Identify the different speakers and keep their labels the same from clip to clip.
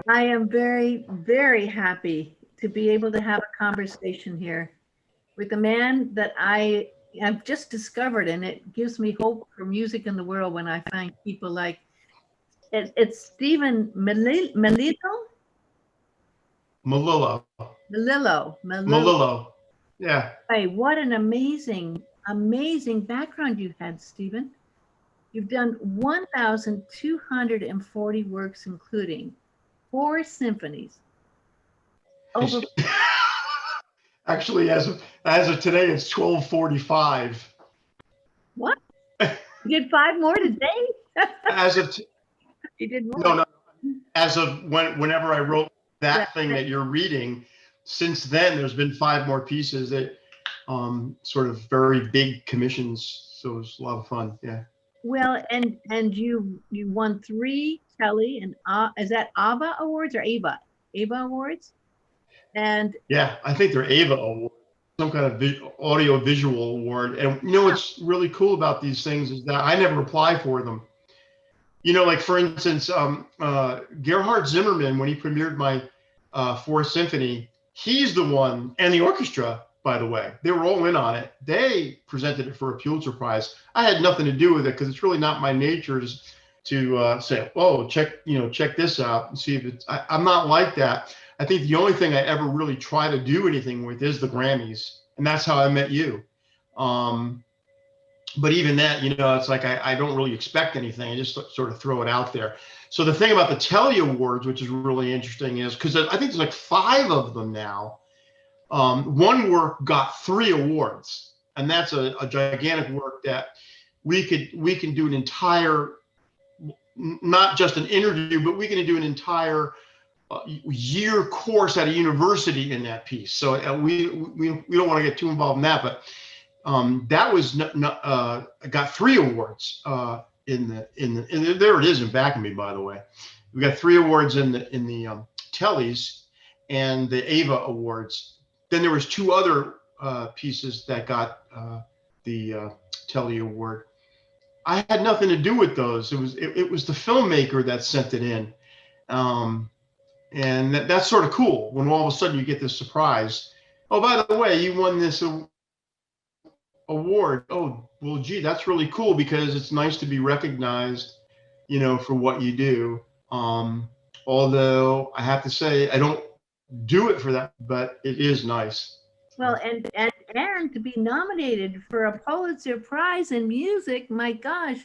Speaker 1: I am very, very happy to be able to have a conversation here with a man that I have just discovered, and it gives me hope for music in the world when I find people like it's Stephen Melillo.
Speaker 2: Melillo.
Speaker 1: Melillo.
Speaker 2: Melillo. Yeah.
Speaker 1: Hey, what an amazing, amazing background you had, Stephen. You've done 1,240 works, including 4 symphonies, over
Speaker 2: Actually, as of today, it's 12:45.
Speaker 1: what? You did 5 more today?
Speaker 2: As of
Speaker 1: You did
Speaker 2: no,
Speaker 1: more.
Speaker 2: no. As of whenever I wrote
Speaker 1: Yeah.
Speaker 2: that thing that you're reading, since then there's been 5 more pieces that sort of very big commissions. So it was a lot of fun. Yeah.
Speaker 1: Well, and you won 3 Telly and is that Ava Awards or Ava Awards? And
Speaker 2: Yeah, I think they're Ava Awards, some kind of audio visual award. And you know what's really cool about these things is that I never apply for them. You know, like for instance, Gerhard Zimmerman, when he premiered my Fourth Symphony, he's the one, and the orchestra, by the way, they were all in on it. They presented it for a Pulitzer Prize. I had nothing to do with it because it's really not my nature to say, oh, check this out and see if it's. I'm not like that. I think the only thing I ever really try to do anything with is the Grammys, and that's how I met you. But even that, it's like I don't really expect anything. I just sort of throw it out there. So the thing about the Telly Awards, which is really interesting, is because I think there's like 5 of them now. One work got 3 awards, and that's a gigantic work that we can do an entire, not just an interview, but we can do an entire year course at a university in that piece. So we don't want to get too involved in that, but that was got 3 awards in the there it is in back of me, by the way. We got 3 awards in the Tellys and the Ava Awards. Then there was 2 other pieces that got the Telly Award. I had nothing to do with those. It was the filmmaker that sent it in, and that's sort of cool when all of a sudden you get this surprise. Oh, by the way, you won this award. Oh, well, gee, that's really cool because it's nice to be recognized, for what you do. Although I have to say, I don't do it for that, but it is nice.
Speaker 1: well, and to be nominated for a Pulitzer Prize in music, my gosh,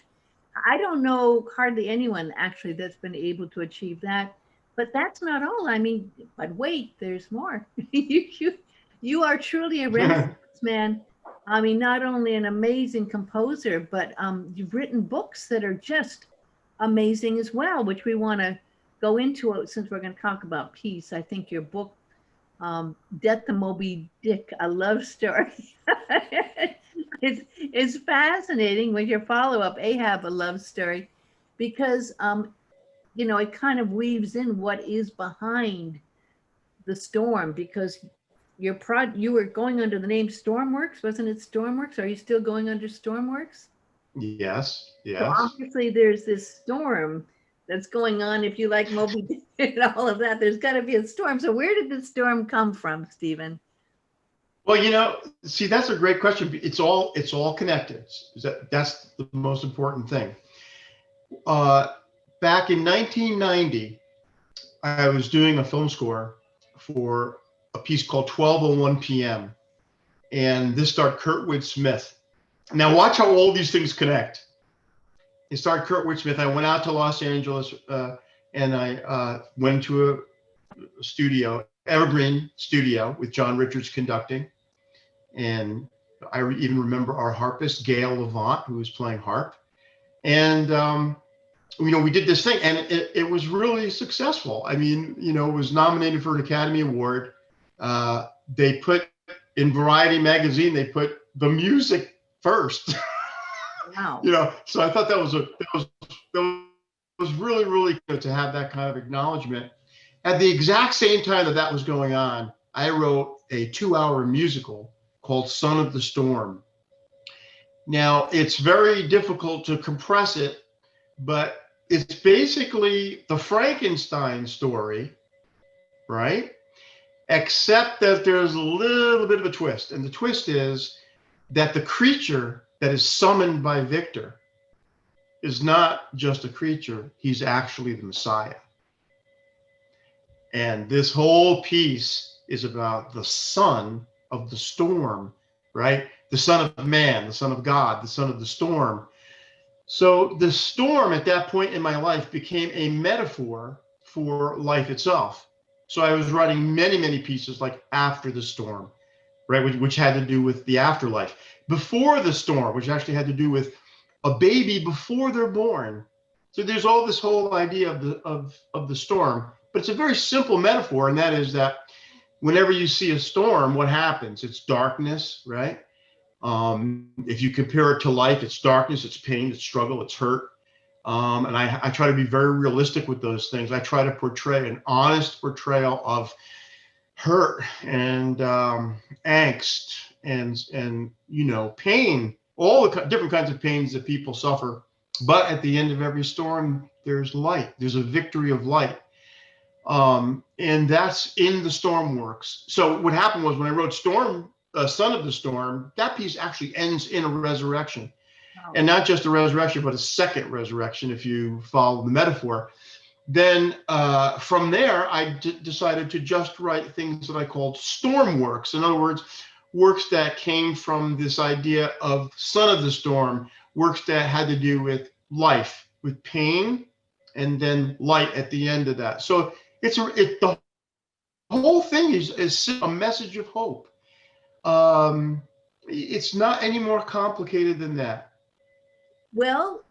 Speaker 1: I don't know hardly anyone actually that's been able to achieve that. But that's not all. I mean, but wait, there's more. You are truly a Renaissance man. I mean, not only an amazing composer, but you've written books that are just amazing as well, which we want to go into since we're going to talk about peace. I think your book, Death to Moby Dick, a love story, is fascinating with your follow-up, Ahab, a love story, because it kind of weaves in what is behind the storm, because you were going under the name STORMWORKS, wasn't it? STORMWORKS. Are you still going under STORMWORKS?
Speaker 2: Yes.
Speaker 1: So obviously there's this storm that's going on. If you like Moby Dick and all of that, there's got to be a storm. So where did the storm come from, Stephen?
Speaker 2: Well, see, that's a great question. It's all connected. That's the most important thing. Back in 1990, I was doing a film score for a piece called 12:01 p.m. And this starred Kurtwood Smith. Now watch how all these things connect. It starred Kurtwood Smith. I went out to Los Angeles and I went to a studio, Evergreen Studio, with John Richards conducting. And I even remember our harpist, Gail Levant, who was playing harp. And we did this thing, and it was really successful. I mean, it was nominated for an Academy Award. They put in Variety magazine, they put the music first.
Speaker 1: Wow.
Speaker 2: So I thought that was really, really good to have that kind of acknowledgement. At the exact same time that was going on, I wrote a 2-hour musical called Son of the Storm. Now, it's very difficult to compress it, but it's basically the Frankenstein story, right? Except that there's a little bit of a twist. And the twist is that the creature that is summoned by Victor is not just a creature, he's actually the Messiah. And this whole piece is about the son of the storm, right? The son of man, the son of God, the son of the storm. So the storm at that point in my life became a metaphor for life itself. So I was writing many, many pieces like after the storm, right? Which had to do with the afterlife. Before the storm, which actually had to do with a baby before they're born. So there's all this whole idea of the storm, but it's a very simple metaphor. And that is that whenever you see a storm, what happens? It's darkness, right? If you compare it to life, it's darkness, it's pain, it's struggle, it's hurt. And I try to be very realistic with those things. I try to portray an honest portrayal of hurt and angst and pain, all the different kinds of pains that people suffer. But at the end of every storm, there's light. There's a victory of light. And that's in the STORMWORKS. So what happened was when I wrote Son of the Storm, that piece actually ends in a resurrection. Wow. And not just a resurrection, but a second resurrection, if you follow the metaphor. Then from there, I decided to just write things that I called STORMWORKS. In other words, works that came from this idea of Son of the Storm, works that had to do with life, with pain, and then light at the end of that. So the whole thing is a message of hope. It's not any more complicated than that.
Speaker 1: Well,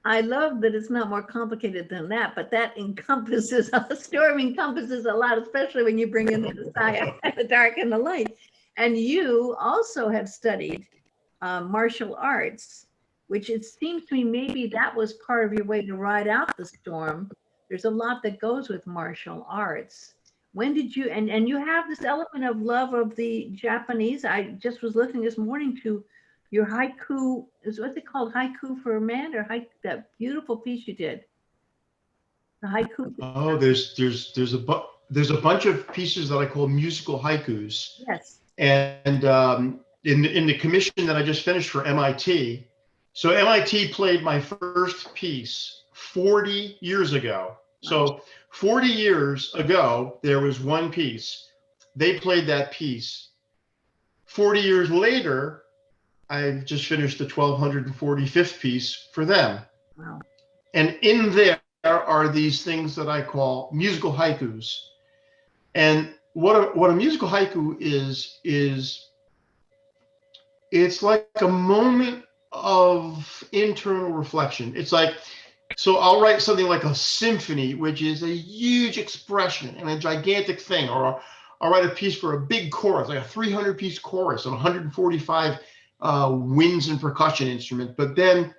Speaker 1: I love that it's not more complicated than that, but that encompasses, a storm encompasses a lot, especially when you bring in the Messiah, the dark and the light. And you also have studied martial arts, which it seems to me maybe that was part of your way to ride out the storm. There's a lot that goes with martial arts. When did you, and you have this element of love of the Japanese. I just was listening this morning to your haiku, is what's it called? Haiku for a man, or that beautiful piece you did. The haiku.
Speaker 2: Oh, there's a bunch of pieces that I call musical haikus.
Speaker 1: Yes.
Speaker 2: And in the commission that I just finished for MIT, so MIT played my first piece 40 years ago. So 40 years ago, there was one piece. They played that piece. 40 years later, I've just finished the 1245th piece for them.
Speaker 1: Wow. And
Speaker 2: in there are these things that I call musical haikus. And what a musical haiku is it's like a moment of internal reflection. It's like, so I'll write something like a symphony, which is a huge expression and a gigantic thing, or I'll write a piece for a big chorus, like a 300-piece chorus and 145 winds and percussion instruments. But then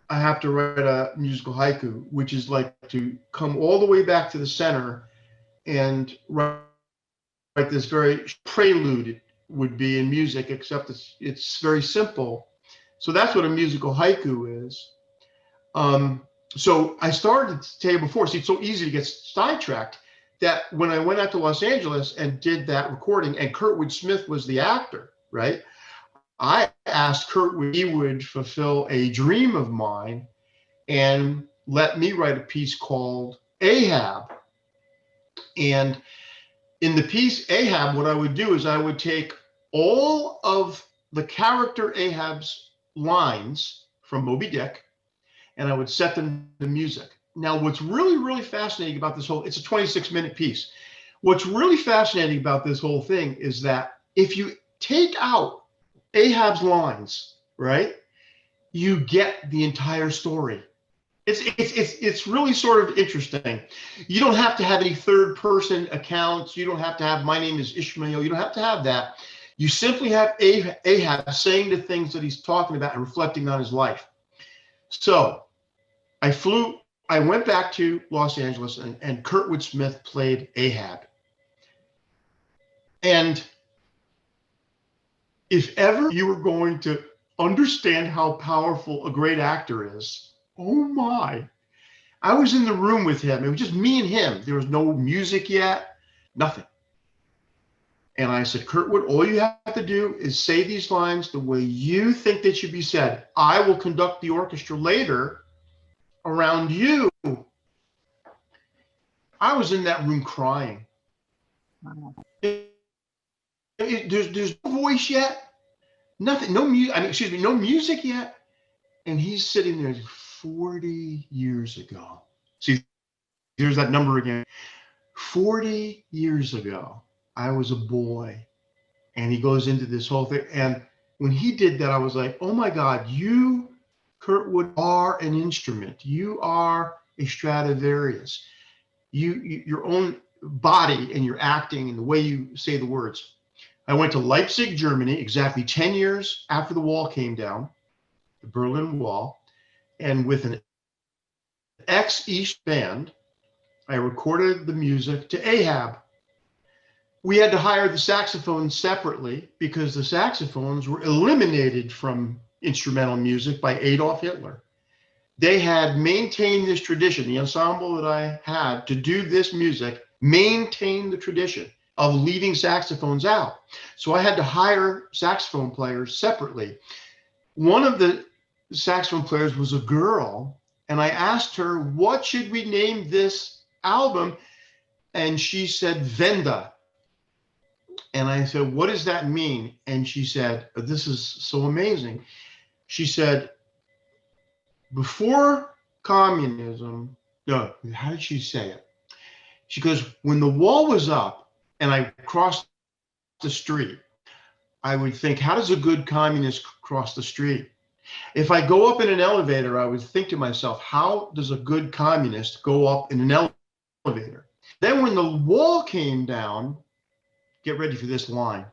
Speaker 2: I have to write a musical haiku, which is like to come all the way back to the center and write this very prelude. It would be in music, except it's very simple. So that's what a musical haiku is. So I started to tell you before, see, it's so easy to get sidetracked that when I went out to Los Angeles and did that recording, and Kurtwood Smith was the actor, right? I asked Kurtwood he would fulfill a dream of mine and let me write a piece called Ahab. And in the piece Ahab, what I would do is I would take all of the character Ahab's lines from Moby Dick, and I would set them to music. Now, what's really, really fascinating about this it's a 26-minute piece. What's really fascinating about this whole thing is that if you take out Ahab's lines, right, you get the entire story. It's really sort of interesting. You don't have to have any third-person accounts. You don't have to have, my name is Ishmael. You don't have to have that. You simply have Ahab saying the things that he's talking about and reflecting on his life. So I went back to Los Angeles and Kurtwood Smith played Ahab. And if ever you were going to understand how powerful a great actor is, oh my, I was in the room with him. It was just me and him. There was no music yet, nothing. And I said, Kurtwood, all you have to do is say these lines the way you think they should be said. I will conduct the orchestra later around you. I was in that room crying.
Speaker 1: Wow.
Speaker 2: There's no voice yet, nothing, no music. I mean, excuse me, no music yet. And he's sitting there 40 years ago. See, here's that number again. 40 years ago, I was a boy. And he goes into this whole thing. And when he did that, I was like, oh my God, you, Kurtwood, are an instrument. You are a Stradivarius. Your own body and your acting and the way you say the words. I went to Leipzig, Germany, exactly 10 years after the wall came down, the Berlin Wall. And with an ex-East band, I recorded the music to Ahab. We had to hire the saxophones separately because the saxophones were eliminated from instrumental music by Adolf Hitler. They had maintained this tradition. The ensemble that I had to do this music maintained the tradition of leaving saxophones out. So I had to hire saxophone players separately. One of the saxophone players was a girl, and I asked her, what should we name this album? And she said, Venda. And I said, what does that mean? And she said, this is so amazing. She said, before communism, no, how did she say it? She goes, when the wall was up and I crossed the street, I would think, how does a good communist cross the street? If I go up in an elevator, I would think to myself, how does a good communist go up in an elevator? Then when the wall came down, get ready for this line.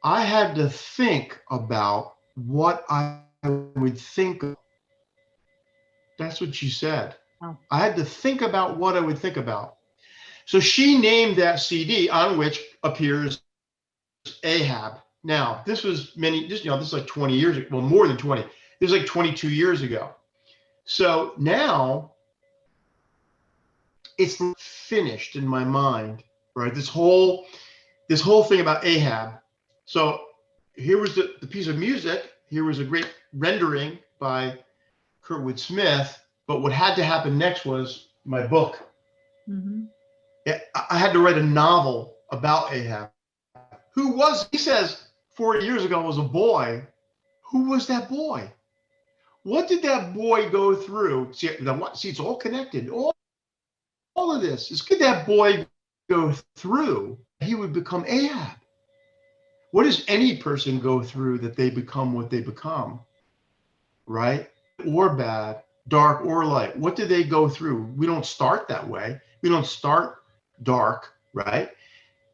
Speaker 2: I had to think about what I would think of. That's what she said.
Speaker 1: Wow.
Speaker 2: I had to think about what I would think about. So she named that CD on which appears Ahab. Now, this was this is like 20 years ago, well, more than 20. This is like 22 years ago. So now it's finished in my mind, right? This whole thing about Ahab. So here was the piece of music. Here was a great rendering by Kurtwood Smith. But what had to happen next was my book.
Speaker 1: Mm-hmm.
Speaker 2: Yeah, I had to write a novel about Ahab. Who was, he says, 40 years ago was a boy. Who was that boy? What did that boy go through? See, it's all connected. All of this is, could that boy go through? He would become Ahab. What does any person go through that they become what they become? Right? Or bad, dark or light. What do they go through? We don't start that way. We don't start dark, right?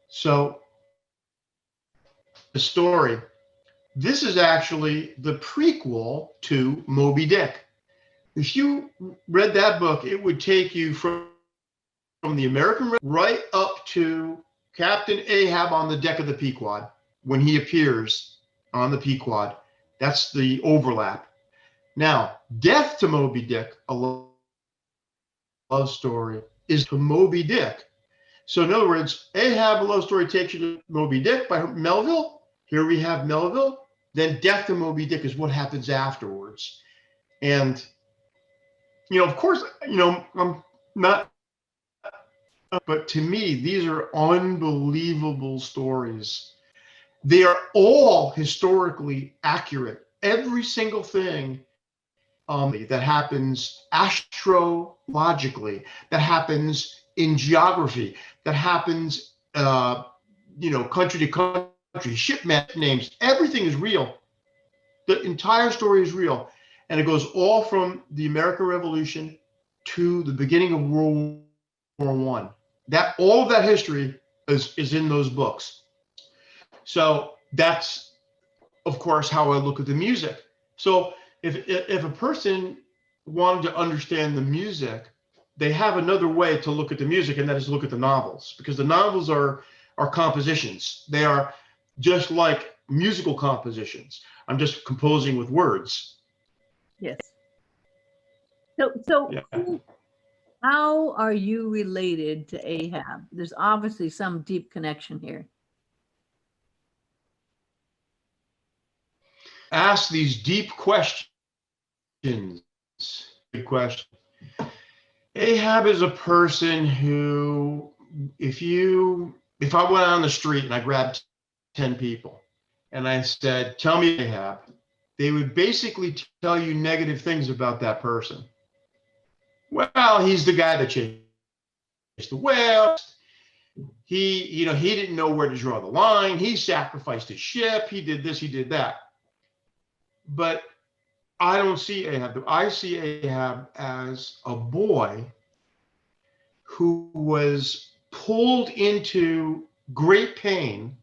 Speaker 2: So the story, this is actually the prequel to Moby Dick. If you read that book, it would take you from the American right up to Captain Ahab on the deck of the Pequod when he appears on the Pequod. That's the overlap. Now, Death to Moby Dick, a love story, is to Moby Dick. So in other words, Ahab, a love story, takes you to Moby Dick by Melville. Here we have Melville. Then Death to Moby Dick is what happens afterwards. And, of course, I'm not, but to me, these are unbelievable stories. They are all historically accurate. Every single thing that happens astrologically, that happens in geography, that happens, country to country, ship names, everything is real. The entire story is real. And it goes all from the American Revolution to the beginning of World War I. All of that history is in those books. So that's, of course, how I look at the music. So if a person wanted to understand the music, they have another way to look at the music, and that is look at the novels, because the novels are compositions. They are just like musical compositions. I'm just composing with words.
Speaker 1: Yes. So
Speaker 2: Yeah.
Speaker 1: how are you related to Ahab? There's obviously some deep connection here.
Speaker 2: Ask these deep questions. Good question. Ahab is a person who, if I went on the street and I grabbed 10 people and I said, tell me Ahab, they would basically tell you negative things about that person. Well, he's the guy that chased the whales. He didn't know where to draw the line. He sacrificed his ship. He did this, he did that. But I don't see Ahab. I see Ahab as a boy who was pulled into great pain.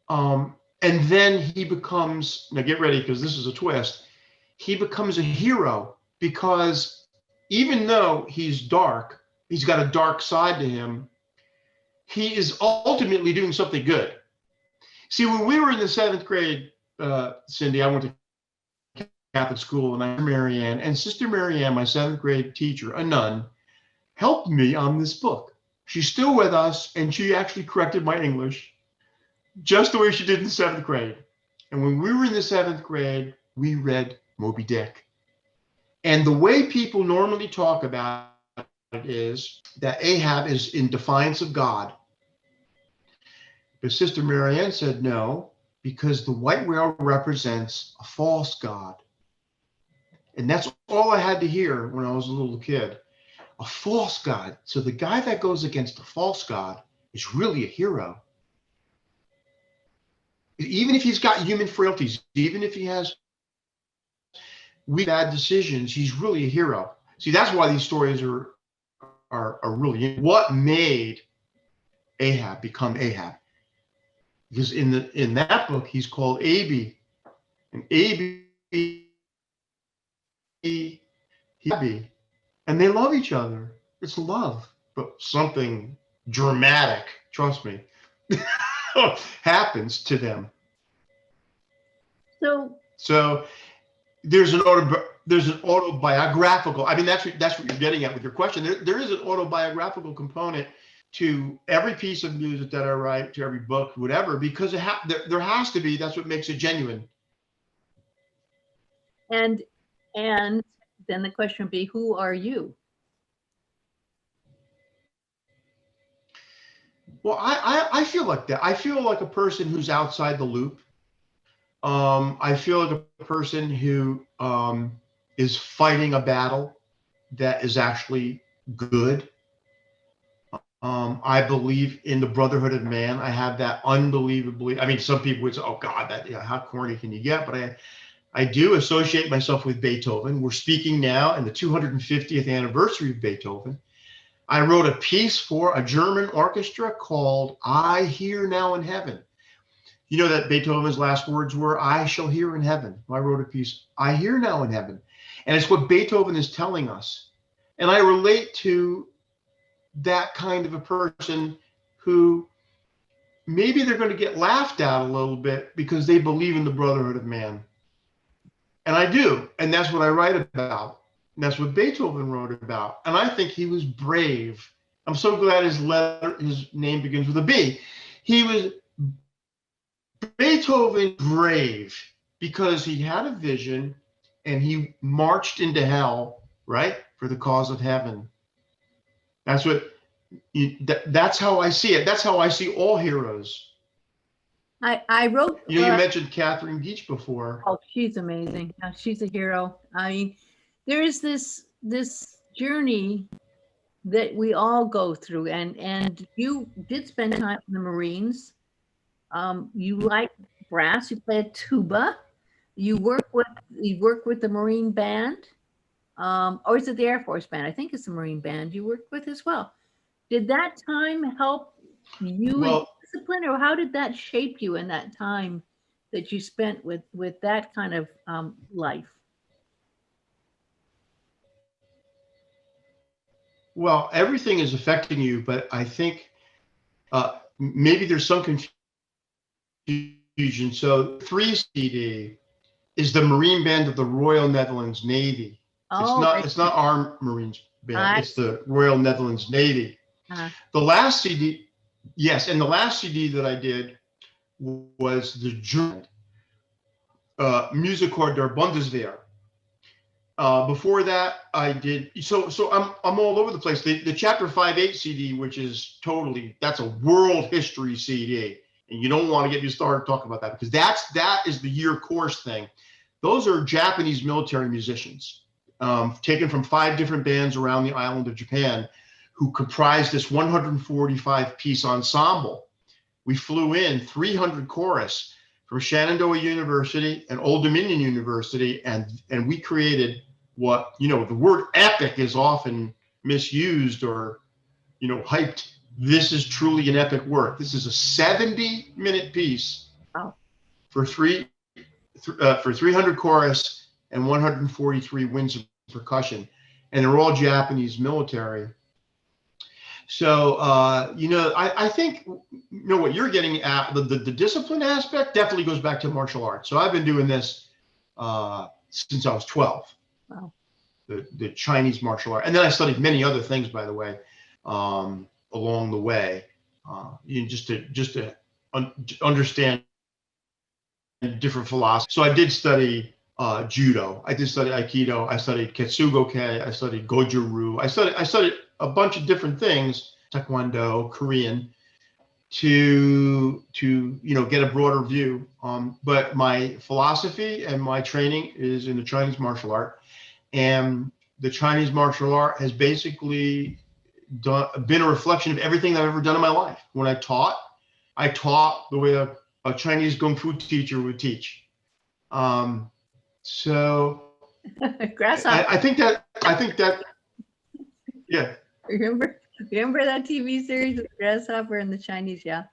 Speaker 2: And then he becomes, now get ready because this is a twist, he becomes a hero because even though he's dark, he's got a dark side to him, he is ultimately doing something good. See, when we were in the 7th grade, Cindy, I went to Catholic school, and I met Marianne, and Sister Marianne, my 7th grade teacher, a nun, helped me on this book. She's still with us, and she actually corrected my English just the way she did in the 7th grade. And when we were in the 7th grade, we read Moby Dick. And the way people normally talk about it is that Ahab is in defiance of God. But Sister Marianne said no, because the white whale represents a false god. And that's all I had to hear when I was a little kid. A false god. So the guy that goes against a false god is really a hero. Even if he's got human frailties, even if he has bad decisions, he's really a hero. See, that's why these stories are really what made Ahab become Ahab. Because in that book he's called Abi, and Abi, and they love each other. It's love, but something dramatic, trust me, happens to them. So there's an autobiographical. I mean, that's what you're getting at with your question. There is an autobiographical component to every piece of music that I write, to every book, whatever, because there has to be. That's what makes it genuine.
Speaker 1: And then the question would be, who are you?
Speaker 2: Well, I feel like that. I feel like a person who's outside the loop. I feel like a person who is fighting a battle that is actually good. I believe in the brotherhood of man. I have that unbelievably. I mean, some people would say, "Oh God, how corny can you get?" But I do associate myself with Beethoven. We're speaking now in the 250th anniversary of Beethoven. I wrote a piece for a German orchestra called "I Hear Now in Heaven." You know that Beethoven's last words were, "I shall hear in heaven." I wrote a piece, "I hear now in heaven." And it's what Beethoven is telling us. And I relate to that kind of a person who maybe they're going to get laughed at a little bit because they believe in the brotherhood of man. And I do. And that's what I write about. And that's what Beethoven wrote about. And I think he was brave. I'm so glad his name begins with a B. He was Beethoven brave because he had a vision and he marched into hell, right, for the cause of heaven. That's how I see it. That's how I see all heroes.
Speaker 1: I wrote.
Speaker 2: You mentioned Catherine Geach before.
Speaker 1: Oh, she's amazing. She's a hero. I mean, there is this journey that we all go through, and you did spend time in the Marines. You like brass. You play a tuba. You work with the Marine band, or is it the Air Force band? I think it's the Marine band you worked with as well. Did that time help you in discipline, or how did that shape you in that time that you spent with that kind of life?
Speaker 2: Well, everything is affecting you, but I think maybe there's some confusion. So 3 CD is the Marine Band of the Royal Netherlands Navy.
Speaker 1: Oh,
Speaker 2: It's not our Marines band. It's
Speaker 1: see.
Speaker 2: the Royal Netherlands Navy.
Speaker 1: Uh,
Speaker 2: The last CD, yes, and the last CD that I did was the German Musiker der Bundeswehr. Before that, I did so. I'm all over the place. The Chapter 5/8 CD, which is that's a world history CD, and you don't want to get me started talking about that because that is the year course thing. Those are Japanese military musicians, taken from 5 different bands around the island of Japan, who comprised this 145-piece ensemble. We flew in 300 chorus from Shenandoah University and Old Dominion University, and we created what, the word epic is often misused or, hyped. This is truly an epic work. This is a 70-minute piece for 300 chorus and 143 winds of percussion, and they're all Japanese military. So, I think, what you're getting at, the discipline aspect definitely goes back to martial arts. So I've been doing this since I was 12.
Speaker 1: Wow.
Speaker 2: The Chinese martial art. And then I studied many other things, by the way, along the way, just to understand different philosophies. So I did study judo. I did study aikido. I studied ketsugo-ke. I studied goju-ryu. I studied a bunch of different things, taekwondo, Korean, to get a broader view. But my philosophy and my training is in the Chinese martial art. And the Chinese martial art has basically been a reflection of everything I've ever done in my life. When I taught the way a Chinese Kung Fu teacher would teach. So
Speaker 1: Grasshopper.
Speaker 2: I think that, yeah.
Speaker 1: Remember that TV series, Grasshopper and the Chinese? Yeah.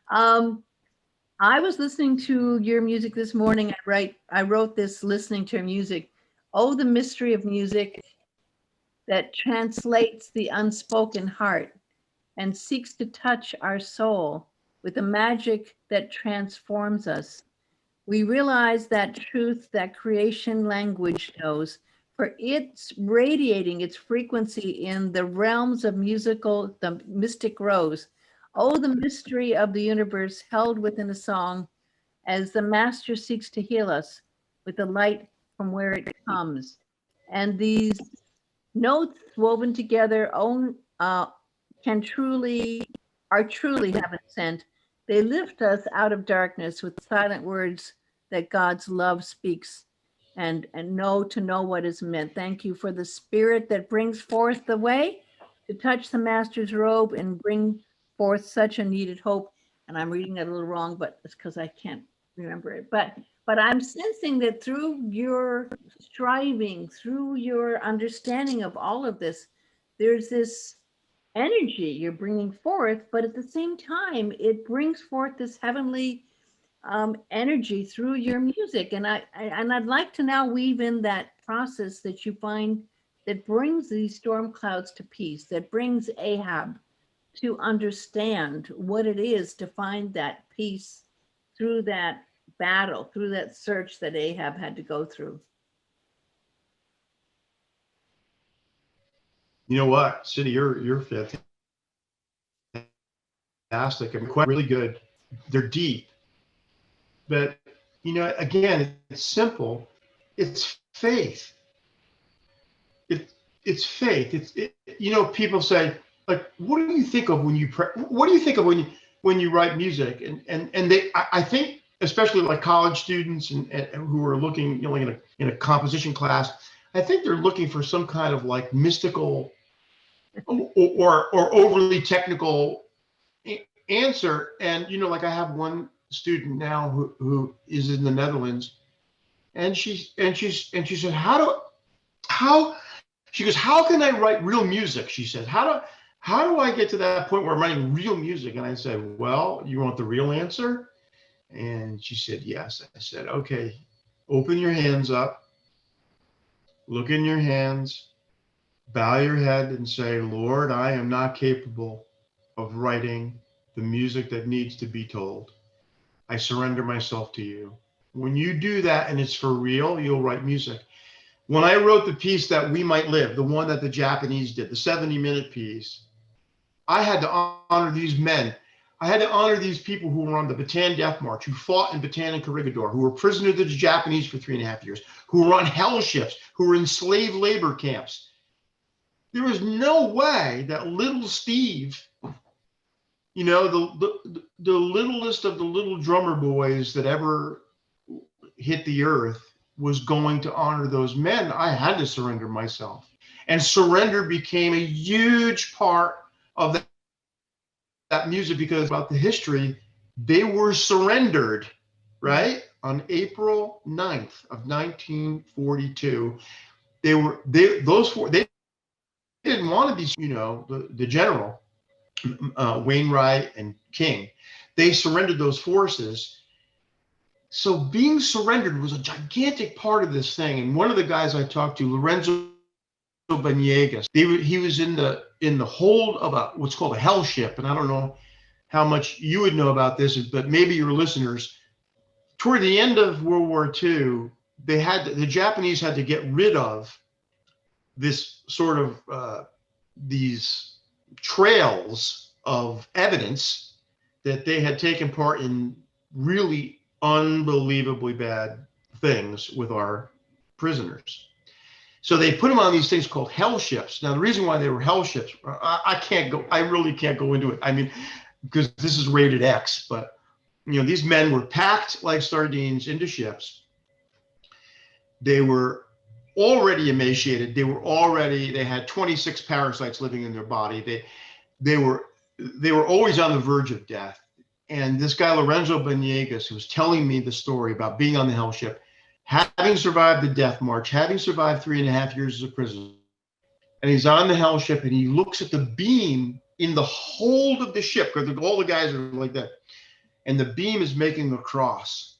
Speaker 1: I was listening to your music this morning. I wrote this listening to your music. Oh, the mystery of music that translates the unspoken heart and seeks to touch our soul with a magic that transforms us. We realize that truth that creation language knows, for it's radiating its frequency in the realms of the mystic rose. Oh, the mystery of the universe held within a song as the master seeks to heal us with the light from where it comes. And these notes woven together are truly heaven sent. They lift us out of darkness with silent words that God's love speaks and know what is meant. Thank you for the spirit that brings forth the way to touch the master's robe and bring forth such a needed hope. And I'm reading that a little wrong, but it's because I can't remember it. But I'm sensing that through your striving, through your understanding of all of this, there's this energy you're bringing forth, but at the same time, it brings forth this heavenly energy through your music. And I'd like to now weave in that process that you find that brings these storm clouds to peace, that brings Ahab to understand what it is to find that peace through that battle, through that search that Ahab had to go through.
Speaker 2: You know what, Cindy, you're fantastic. I mean, quite really good. They're deep, but again, it's simple. It's faith. It's faith. People say, like, what do you think of when you pray? What do you think of when you write music? And I think, especially like college students and who are looking, in a composition class, I think they're looking for some kind of like mystical or overly technical answer. And like I have one student now who is in the Netherlands, and she said, she goes, how can I write real music? She said, how do I get to that point where I'm writing real music? And I said, well, you want the real answer? And she said, yes. I said, okay, open your hands up, look in your hands, bow your head and say, Lord, I am not capable of writing the music that needs to be told. I surrender myself to you. When you do that and it's for real, you'll write music. When I wrote the piece that We Might Live, the one that the Japanese did, the 70-minute piece, I had to honor these men. I had to honor these people who were on the Bataan Death March, who fought in Bataan and Corregidor, who were prisoners of the Japanese for 3.5 years, who were on hell ships, who were in slave labor camps. There was no way that little Steve, you know, the littlest of the little drummer boys that ever hit the earth, was going to honor those men. I had to surrender myself. And surrender became a huge part of that music, because about the history, they were surrendered, right? On April 9th of 1942. They didn't want to be, you know, the general, Wainwright and King. They surrendered those forces. So being surrendered was a gigantic part of this thing. And one of the guys I talked to, Lorenzo Baniegas, he was in the hold of what's called a hell ship. And I don't know how much you would know about this, but maybe your listeners, toward the end of World War II, the Japanese had to get rid of this sort of these trails of evidence that they had taken part in really unbelievably bad things with our prisoners. So they put them on these things called hell ships. Now, the reason why they were hell ships, I really can't go into it. I mean, because this is rated X, but you know, these men were packed like sardines into ships. They were already emaciated. They had 26 parasites living in their body. They were always on the verge of death. And this guy, Lorenzo Baniegas, who was telling me the story about being on the hell ship, having survived the death march, having survived 3.5 years as a prisoner, and he's on the hell ship and he looks at the beam in the hold of the ship, because all the guys are like that, and the beam is making a cross.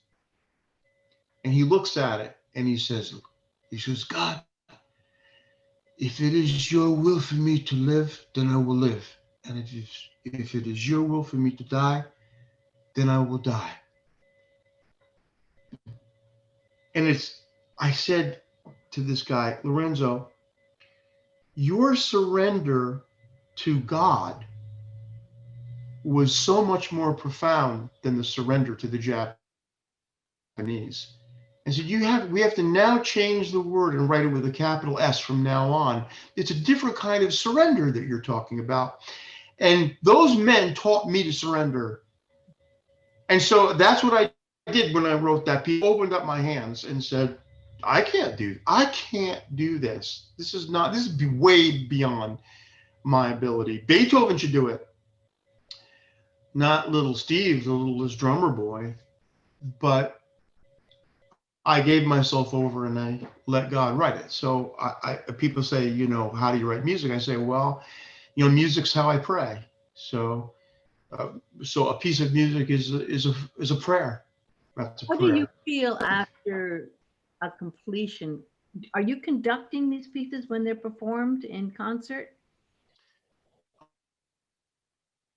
Speaker 2: And he looks at it and he says, God, if it is your will for me to live, then I will live. And if it is your will for me to die, then I will die. And I said to this guy, Lorenzo, your surrender to God was so much more profound than the surrender to the Japanese. I said, we have to now change the word and write it with a capital S from now on. It's a different kind of surrender that you're talking about. And those men taught me to surrender. And so that's what I did when I wrote that piece. I opened up my hands and said, I can't do this. This is way beyond my ability. Beethoven should do it. Not little Steve, the littlest drummer boy, but I gave myself over and I let God write it. So people say, you know, how do you write music? I say, well, you know, music's how I pray. So a piece of music is a prayer. That's a prayer.
Speaker 1: What do you feel after a completion? Are you conducting these pieces when they're performed in concert?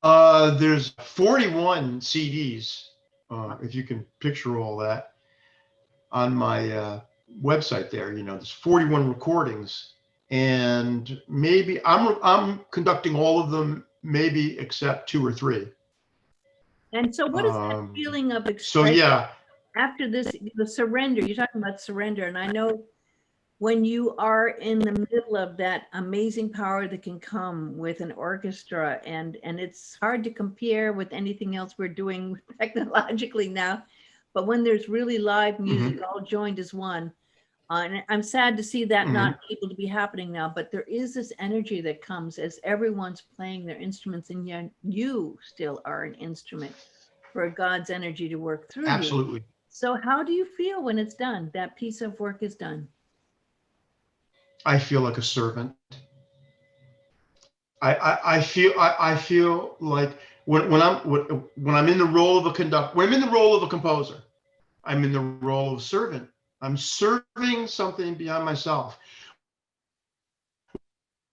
Speaker 2: There's 41 CDs, if you can picture all that, on my website there. You know, there's 41 recordings, and maybe I'm conducting all of them, maybe except 2 or 3. And
Speaker 1: so what is that feeling of expression?
Speaker 2: So yeah,
Speaker 1: after this, the surrender, you're talking about surrender, and I know when you are in the middle of that amazing power that can come with an orchestra, and it's hard to compare with anything else we're doing technologically now, but when there's really live music, all joined as one, and I'm sad to see that not able to be happening now, but there is this energy that comes as everyone's playing their instruments, and yet you still are an instrument for God's energy to work through you.
Speaker 2: Absolutely.
Speaker 1: So how do you feel when it's done, that piece of work is done?
Speaker 2: I feel like a servant. I feel like when I'm in the role of a conductor, when I'm in the role of a composer, I'm in the role of servant. I'm serving something beyond myself.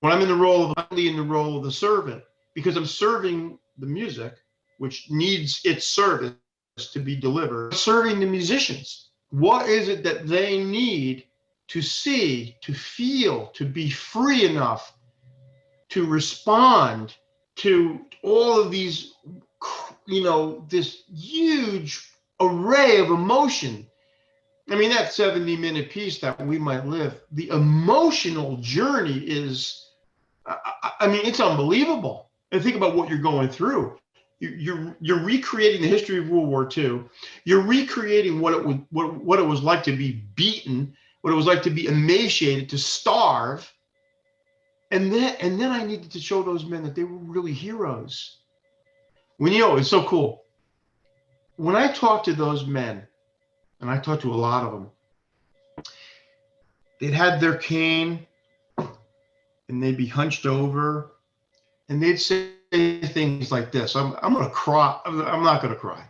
Speaker 2: When I'm in the role of the servant, because I'm serving the music, which needs its service to be delivered. I'm serving the musicians. What is it that they need to see, to feel, to be free enough to respond to all of these, this huge array of emotion? I mean, that 70-minute piece that we might live, the emotional journey is, I mean, it's unbelievable. And think about what you're going through. You're recreating the history of World War II. You're recreating what it was like to be beaten, what it was like to be emaciated, to starve. And then I needed to show those men that they were really heroes. It's so cool. When I talked to those men, and I talked to a lot of them, they'd had their cane and they'd be hunched over and they'd say things like this. I'm going to cry. I'm not going to cry.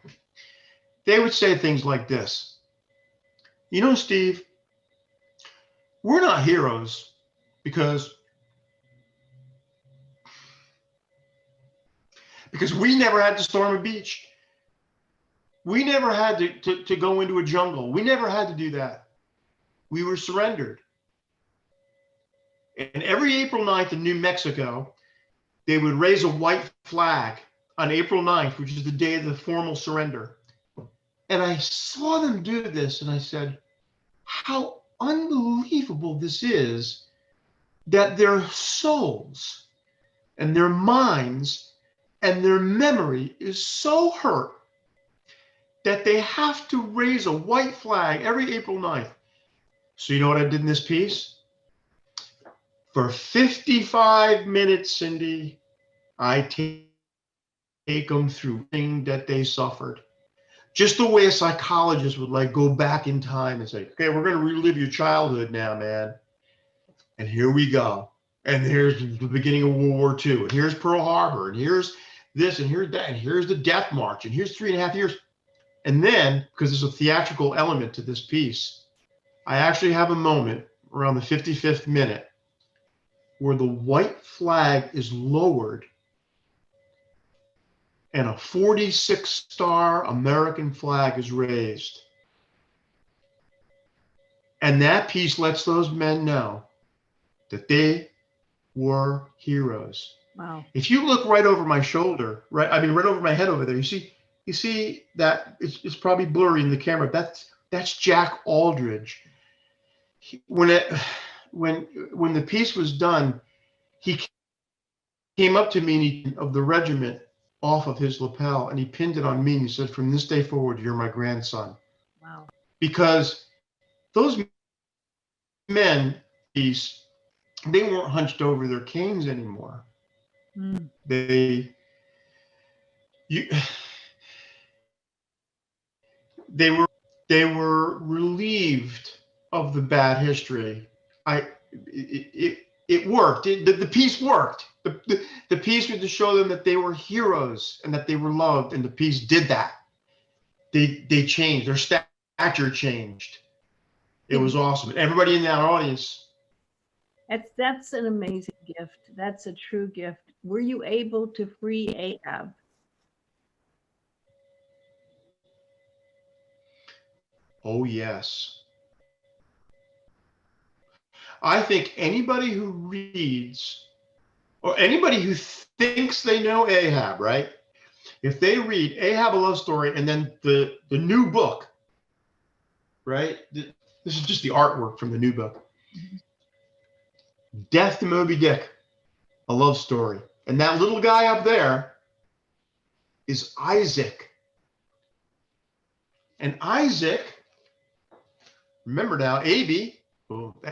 Speaker 2: They would say things like this. Steve, we're not heroes because we never had to storm a beach. We never had to go into a jungle. We never had to do that. We were surrendered. And every April 9th in New Mexico, they would raise a white flag on April 9th, which is the day of the formal surrender. And I saw them do this, and I said, how unbelievable this is that their souls and their minds and their memory is so hurt that they have to raise a white flag every April 9th. So you know what I did in this piece? For 55 minutes, Cindy, I take them through things that they suffered. Just the way a psychologist would go back in time and say, okay, we're going to relive your childhood now, man. And here we go. And here's the beginning of World War II. And here's Pearl Harbor. And here's this and here's that. And here's the Death March. And here's 3.5 years. And then, because there's a theatrical element to this piece, I actually have a moment around the 55th minute where the white flag is lowered and a 46-star American flag is raised. And that piece lets those men know that they were heroes.
Speaker 1: Wow.
Speaker 2: If you look right over my shoulder, right over my head over there, you see that it's probably blurry in the camera. That's Jack Aldridge. When the piece was done, he came up to me of the regiment off of his lapel and he pinned it on me and he said, from this day forward, you're my grandson.
Speaker 1: Wow.
Speaker 2: Because those men, they weren't hunched over their canes anymore.
Speaker 1: Mm.
Speaker 2: They were relieved of the bad history. It worked. The piece worked. The piece was to show them that they were heroes and that they were loved, and the piece did that. They changed. Their stature changed. It was awesome. Everybody in that audience.
Speaker 1: That's an amazing gift. That's a true gift. Were you able to free Ahab?
Speaker 2: Oh, yes. I think anybody who reads or anybody who thinks they know Ahab, right? If they read Ahab, a Love Story, and then the new book, right? This is just the artwork from the new book. Death to Moby Dick, a love story. And that little guy up there is Isaac. And Isaac, remember now, Abi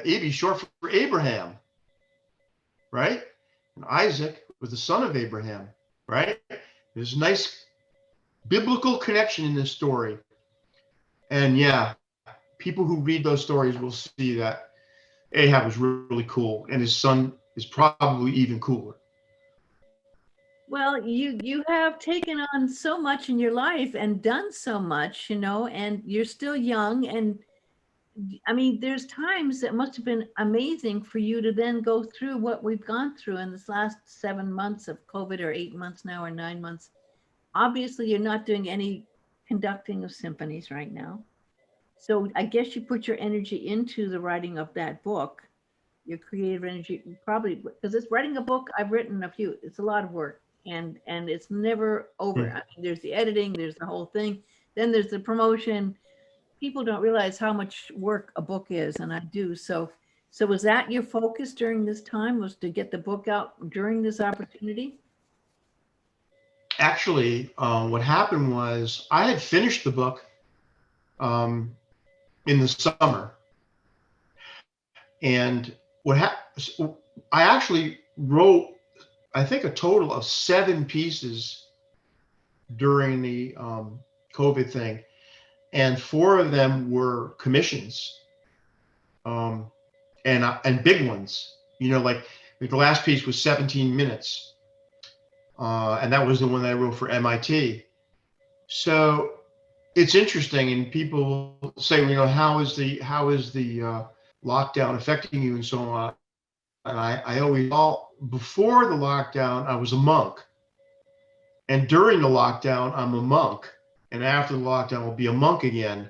Speaker 2: is short for Abraham, right? And Isaac was the son of Abraham, right? There's a nice biblical connection in this story. And yeah, people who read those stories will see that Ahab was really cool, and his son is probably even cooler.
Speaker 1: Well, you have taken on so much in your life and done so much, and you're still young. And I mean, there's times that must have been amazing for you to then go through what we've gone through in this last 7 months of COVID, or 8 months now, or 9 months. Obviously, you're not doing any conducting of symphonies right now. So I guess you put your energy into the writing of that book, your creative energy, probably because it's writing a book. I've written a few. It's a lot of work, and it's never over. I mean, there's the editing, there's the whole thing, then there's the promotion. People don't realize how much work a book is, and I do. So was that your focus during this time, was to get the book out during this opportunity?
Speaker 2: Actually, what happened was I had finished the book um, in the summer, and I actually wrote, I think, a total of 7 pieces during the COVID thing, and 4 of them were commissions, and big ones. Like the last piece was 17 minutes, and that was the one that I wrote for MIT. So it's interesting, and people say, how is the lockdown affecting you and so on. And I always, before the lockdown, I was a monk. And during the lockdown, I'm a monk. And after the lockdown, I'll be a monk again.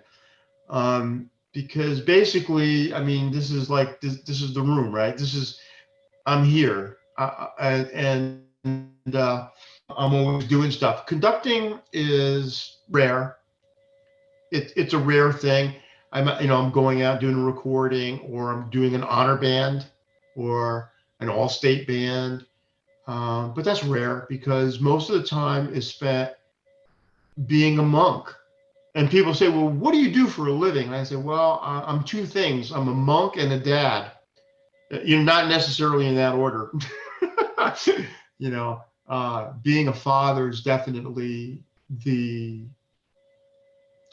Speaker 2: Because basically, I mean, this is like, this is the room, right? I'm here. And I'm always doing stuff. Conducting is rare. It's a rare thing. I'm going out doing a recording, or I'm doing an honor band or an all-state band. But that's rare because most of the time is spent being a monk. And people say, well, what do you do for a living? And I say, well, I'm 2 things. I'm a monk and a dad. Not necessarily in that order. Being a father is definitely the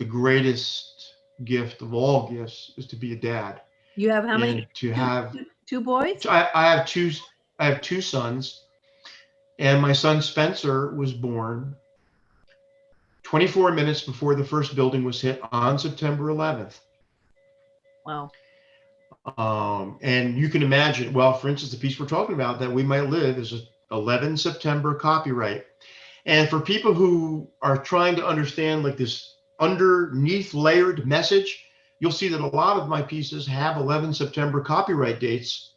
Speaker 2: greatest gift of all gifts, is to be a dad.
Speaker 1: You have how many?
Speaker 2: And to have
Speaker 1: 2 boys?
Speaker 2: I have 2 sons, and my son Spencer was born 24 minutes before the first building was hit on September 11th.
Speaker 1: Wow.
Speaker 2: And you can imagine, well, for instance, the piece we're talking about that we might live is a 11 September copyright. And for people who are trying to understand like this underneath layered message, you'll see that a lot of my pieces have 11 September copyright dates,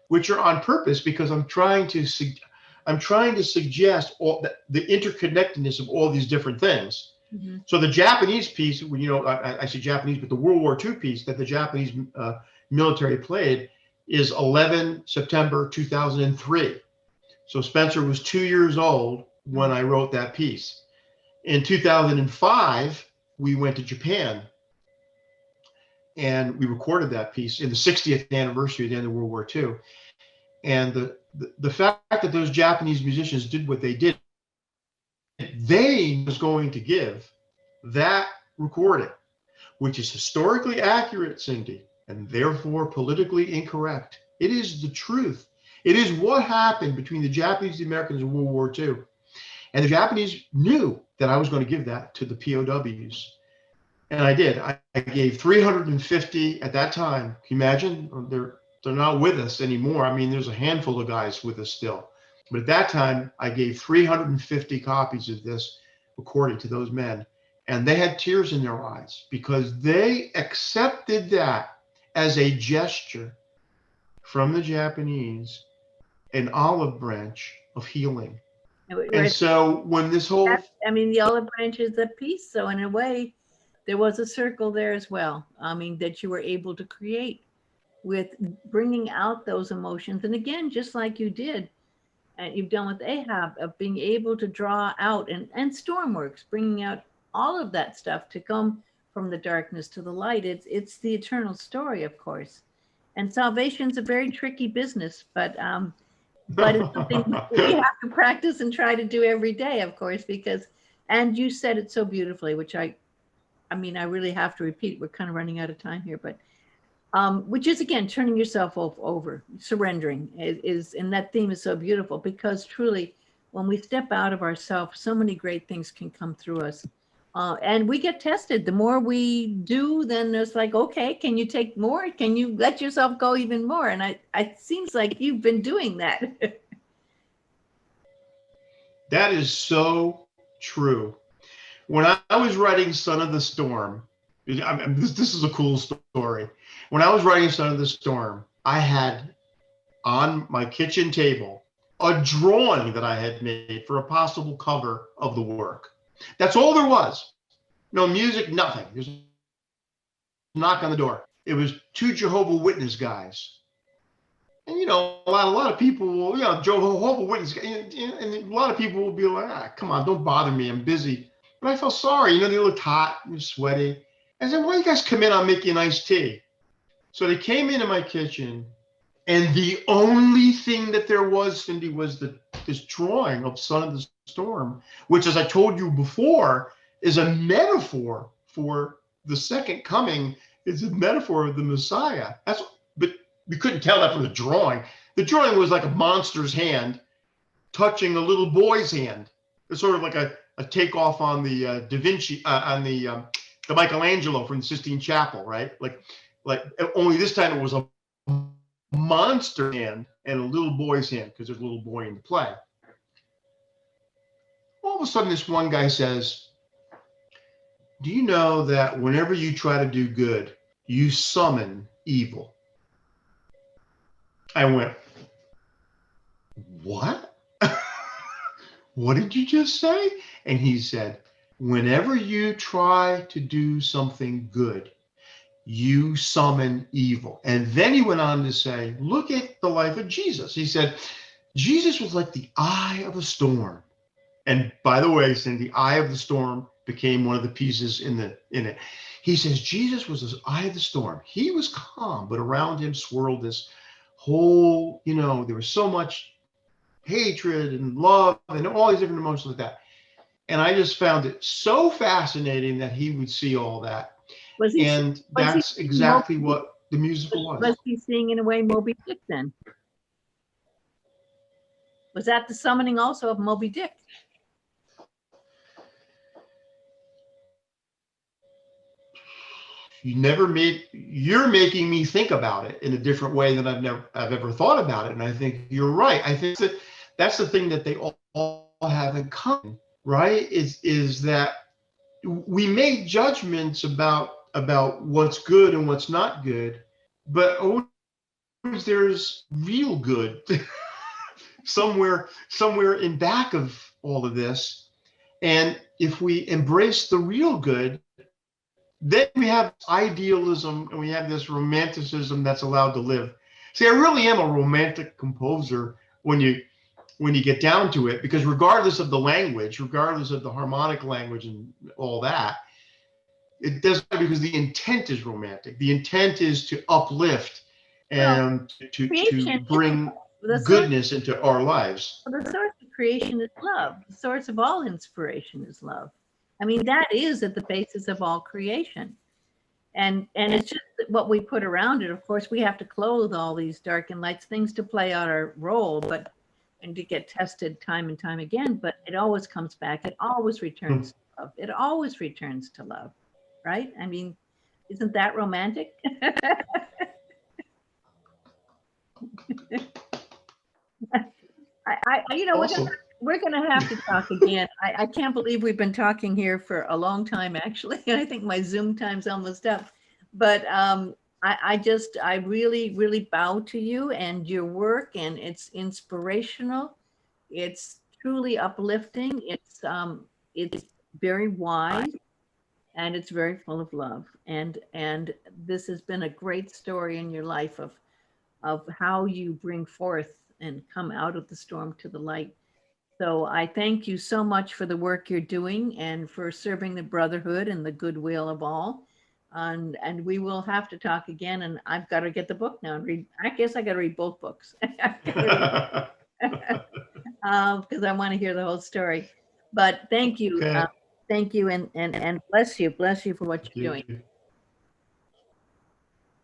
Speaker 2: which are on purpose because I'm trying to suggest all the interconnectedness of all these different things. Mm-hmm. So the Japanese piece, I say Japanese, but the World War II piece that the Japanese military played is 11 September 2003. So Spencer was 2 years old when I wrote that piece. In 2005, we went to Japan and we recorded that piece in the 60th anniversary of the end of World War II. And the fact that those Japanese musicians did what they did, they was going to give that recording, which is historically accurate, Cindy, and therefore politically incorrect. It is the truth. It is what happened between the Japanese and the Americans in World War II. And the Japanese knew that I was going to give that to the POWs. And I did. I gave 350 at that time. Can you imagine? They're not with us anymore. I mean, there's a handful of guys with us still. But at that time, I gave 350 copies of this recording to those men. And they had tears in their eyes because they accepted that as a gesture from the Japanese, an olive branch of healing. And so when this whole...
Speaker 1: the olive branch is a piece. So in a way, there was a circle there as well. That you were able to create with bringing out those emotions. And again, just like you did, and you've done with Ahab, of being able to draw out, and STORMWORKS, bringing out all of that stuff to come from the darkness to the light. It's the eternal story, of course. And salvation's a very tricky business, but it's something we have to practice and try to do every day, of course, and you said it so beautifully, which I really have to repeat. We're kind of running out of time here, but which is, again, turning yourself over, surrendering is, and that theme is so beautiful because truly, when we step out of ourselves, so many great things can come through us. And we get tested. The more we do, then it's like, okay, can you take more? Can you let yourself go even more? And it seems like you've been doing that.
Speaker 2: That is so true. When I was writing Son of the Storm, This is a cool story. When I was writing Son of the Storm, I had on my kitchen table a drawing that I had made for a possible cover of the work. That's all there was. No music, nothing. There's a knock on the door. It was two Jehovah Witness guys. And a lot of people will, Jehovah Witness, and a lot of people will be like, come on, don't bother me, I'm busy. But I felt sorry. They looked hot, sweaty. I said, why don't you guys come in? I'll make you an iced tea. So they came into my kitchen, and the only thing that there was, Cindy, was this drawing of Son of the Storm, which, as I told you before, is a metaphor for the second coming. It's a metaphor of the Messiah. But we couldn't tell that from the drawing. The drawing was like a monster's hand touching a little boy's hand. It's sort of like a takeoff on the Da Vinci, on the Michelangelo from the Sistine Chapel, right? Like only this time it was a monster hand and a little boy's hand, because there's a little boy in the play. All of a sudden, this one guy says, do you know that whenever you try to do good, you summon evil? I went, what? What did you just say? And he said, whenever you try to do something good, you summon evil. And then he went on to say, look at the life of Jesus. He said, Jesus was like the eye of a storm. And by the way, Cindy, the eye of the storm became one of the pieces in it. He says, Jesus was the eye of the storm. He was calm, but around him swirled this whole, there was so much hatred and love and all these different emotions like that. And I just found it so fascinating that he would see all that. That's exactly what the musical was.
Speaker 1: Was he seeing, in a way, Moby Dick then? Was that the summoning also of Moby Dick?
Speaker 2: You're making me think about it in a different way than I've ever thought about it. And I think you're right. I think that's the thing that they all have in common, right? Is that we make judgments about what's good and what's not good, but always there's real good somewhere in back of all of this. And if we embrace the real good, then we have idealism and we have this romanticism that's allowed to live. See, I really am a romantic composer when you get down to it, because regardless of the language, regardless of the harmonic language and all that, it doesn't matter, because the intent is romantic. The intent is to uplift and to bring goodness into our lives.
Speaker 1: Well, the source of creation is love. The source of all inspiration is love. I mean, that is at the basis of all creation. And it's just what we put around it. Of course, we have to clothe all these dark and light things to play out our role, and to get tested time and time again, but it always comes back. It always returns to love. It always returns to love, right? I mean, isn't that romantic?
Speaker 2: Awesome.
Speaker 1: We're gonna have to talk again. I can't believe we've been talking here for a long time, actually. I think my Zoom time's almost up. But I really, really bow to you and your work, and it's inspirational. It's truly uplifting. It's very wise, and it's very full of love. And this has been a great story in your life of how you bring forth and come out of the storm to the light. So I thank you so much for the work you're doing and for serving the brotherhood and the goodwill of all. And we will have to talk again. And I've got to get the book now and read. I guess I got to read both books because I want to hear the whole story. But thank you,
Speaker 2: Okay.
Speaker 1: Thank you, and bless you for what you're doing.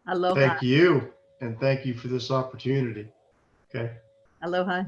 Speaker 1: Aloha.
Speaker 2: Thank you, and thank you for this opportunity. Okay.
Speaker 1: Aloha.